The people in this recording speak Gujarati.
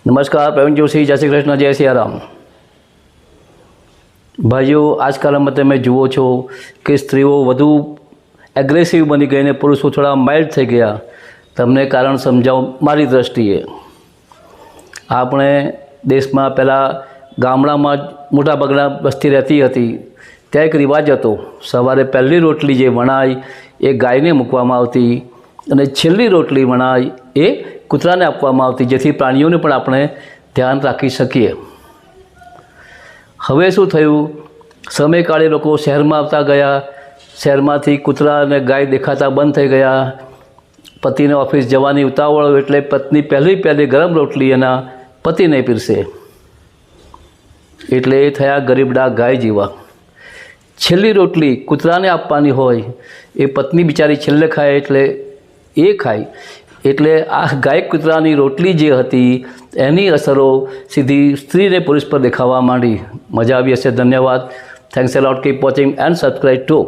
નમસ્કાર, પ્રવીણ જોશી, જય શ્રી કૃષ્ણ, જય સિયારામ। ભાઈઓ, આજકાલમાં તમે જુઓ છો કે સ્ત્રીઓ વધુ એગ્રેસિવ બની ગઈ અને પુરુષો થોડા માઇલ્ડ થઈ ગયા। તમને કારણ સમજાવું મારી દૃષ્ટિએ। આપણે દેશમાં પહેલાં ગામડામાં જ મોટાભાગના વસ્તી રહેતી હતી। ત્યાં એક રિવાજ હતો, સવારે પહેલી રોટલી જે વણાય એ ગાયને મૂકવામાં આવતી અને છેલ્લી રોટલી વણાય એ કૂતરાને આપવામાં આવતી, જેથી પ્રાણીઓને પણ આપણે ધ્યાન રાખી શકીએ। હવે શું થયું, સમયકાળે લોકો શહેરમાં આવતા ગયા, શહેરમાંથી કૂતરા અને ગાય દેખાતા બંધ થઈ ગયા। પતિને ઓફિસ જવાની ઉતાવળ એટલે પત્ની પહેલી ગરમ રોટલી એના પતિને પીરસે, એટલે એ થયા ગરીબડા ગાય જેવા। છેલ્લી રોટલી કૂતરાને આપવાની હોય, એ પત્ની બિચારી છેલ્લે ખાય એટલે એ ખાય, એટલે આ ગાય કૂતરાની રોટલી જે હતી એની અસરો સીધી સ્ત્રીને પુરુષ પર દેખાવા માંડી। મજા આવી હશે। ધન્યવાદ। Thanks a lot, keep watching and subscribe two.